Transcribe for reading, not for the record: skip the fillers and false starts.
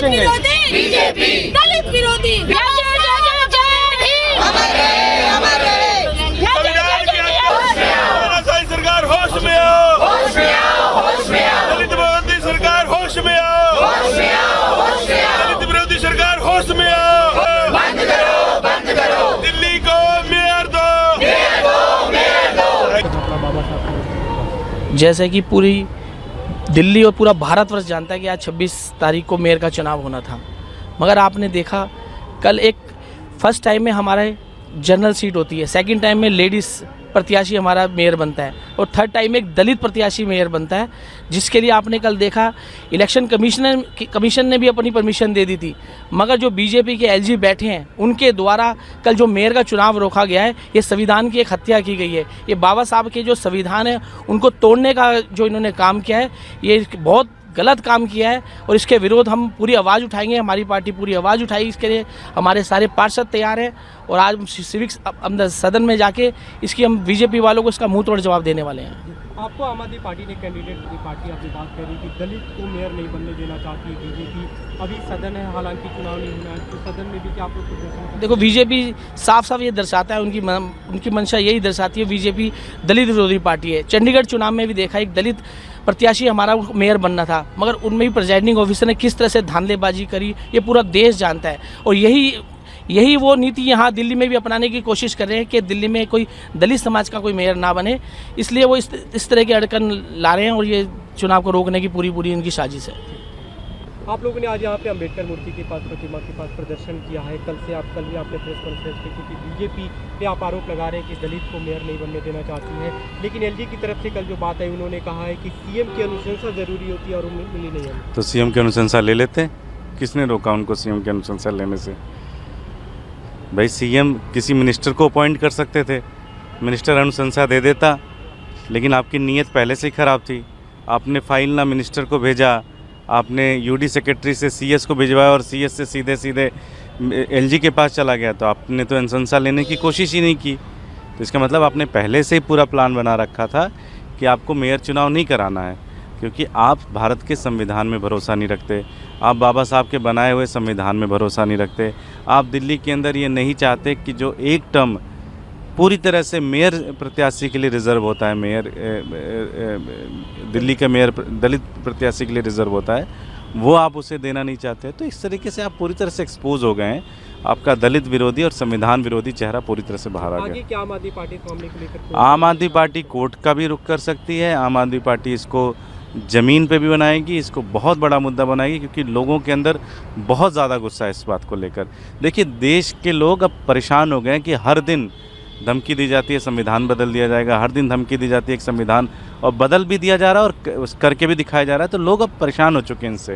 पूछेंगे। बीजेपी दलित विरोधी सरकार होश में आओ, दलित विरोधी सरकार होश में आओ, दलित विरोधी सरकार होश में आओ। बंद करो दिल्ली को मेयर दो। जैसे कि पूरी दिल्ली और पूरा भारतवर्ष जानता है कि आज 26 तारीख को मेयर का चुनाव होना था, मगर आपने देखा कल एक फर्स्ट टाइम में हमारे जनरल सीट होती है, सेकंड टाइम में लेडीज़ प्रत्याशी हमारा मेयर बनता है और थर्ड टाइम में एक दलित प्रत्याशी मेयर बनता है, जिसके लिए आपने कल देखा इलेक्शन कमीशन ने भी अपनी परमिशन दे दी थी, मगर जो बीजेपी के एलजी बैठे हैं उनके द्वारा कल जो मेयर का चुनाव रोका गया है, ये संविधान की एक हत्या की गई है। ये बाबा साहब के जो संविधान है उनको तोड़ने का जो इन्होंने काम किया है, ये बहुत गलत काम किया है और इसके विरोध हम पूरी आवाज़ उठाएंगे। हमारी पार्टी पूरी आवाज़ उठाई इसके लिए, हमारे सारे पार्षद तैयार हैं और आज हम सिविक सदन में जाके इसकी हम बीजेपी वालों को इसका मुंह तोड़ जवाब देने वाले हैं। आपको आम आदमी पार्टी ने कैंडिडेट की पार्टी आपसे बात करी कि दलित को मेयर नहीं बनने देना चाहती है बीजेपी। अभी सदन है, हालांकि चुनाव नहीं होना है, तो सदन में भी क्या आप लोग देखो बीजेपी साफ साफ ये दर्शाता है, उनकी मंशा यही दर्शाती है, बीजेपी दलित विरोधी पार्टी है। चंडीगढ़ चुनाव में भी देखा एक दलित प्रत्याशी हमारा मेयर बनना था, मगर उनमें भी प्रिजाइडिंग ऑफिसर ने किस तरह से धांधलेबाजी करी ये पूरा देश जानता है और यही वो नीति यहाँ दिल्ली में भी अपनाने की कोशिश कर रहे हैं कि दिल्ली में कोई दलित समाज का कोई मेयर ना बने, इसलिए वो इस तरह के अड़कन ला रहे हैं और ये चुनाव को रोकने की पूरी इनकी साजिश है। आप लोगों ने आज यहाँ पे अंबेडकर मूर्ति के पास, प्रतिमा के पास प्रदर्शन किया है। कल भी आपने प्रेस कॉन्फ्रेंस की थी कि बीजेपी पे आप आरोप लगा रहे हैं कि दलित को मेयर नहीं बनने देना चाहती है, लेकिन एलजी की तरफ से कल जो बात है उन्होंने कहा है कि सीएम की अनुशंसा जरूरी होती है और उन्हें मिली नहीं है। तो सीएम की अनुशंसा ले लेते, किसने रोका उनको सीएम की अनुशंसा लेने से? भाई सीएम किसी मिनिस्टर को अपॉइंट कर सकते थे, मिनिस्टर अनुशंसा दे देता, लेकिन आपकी नीयत पहले से ही ख़राब थी। आपने फाइल ना मिनिस्टर को भेजा, आपने यूडी सेक्रेटरी से सीएस को भिजवाया और सीएस से सीधे एलजी के पास चला गया, तो आपने तो अनुशंसा लेने की कोशिश ही नहीं की। तो इसका मतलब आपने पहले से ही पूरा प्लान बना रखा था कि आपको मेयर चुनाव नहीं कराना है, क्योंकि आप भारत के संविधान में भरोसा नहीं रखते, आप बाबा साहब के बनाए हुए संविधान में भरोसा नहीं रखते। आप दिल्ली के अंदर ये नहीं चाहते कि जो एक टर्म पूरी तरह से मेयर प्रत्याशी के लिए रिज़र्व होता है, मेयर दिल्ली का मेयर दलित प्रत्याशी के लिए रिज़र्व होता है, वो आप उसे देना नहीं चाहते। तो इस तरीके से आप पूरी तरह से एक्सपोज हो गए हैं, आपका दलित विरोधी और संविधान विरोधी चेहरा पूरी तरह से बाहर आ गया। क्या आम आदमी पार्टी इस मामले को लेकर? आम आदमी पार्टी कोर्ट का भी रुख कर सकती है, आम आदमी पार्टी इसको ज़मीन पे भी बनाएगी, इसको बहुत बड़ा मुद्दा बनाएगी, क्योंकि लोगों के अंदर बहुत ज़्यादा गुस्सा है इस बात को लेकर। देखिए देश के लोग अब परेशान हो गए हैं कि हर दिन धमकी दी जाती है संविधान बदल दिया जाएगा, हर दिन धमकी दी जाती है एक संविधान, और बदल भी दिया जा रहा है और करके भी दिखाया जा रहा है। तो लोग अब परेशान हो चुके हैं इनसे।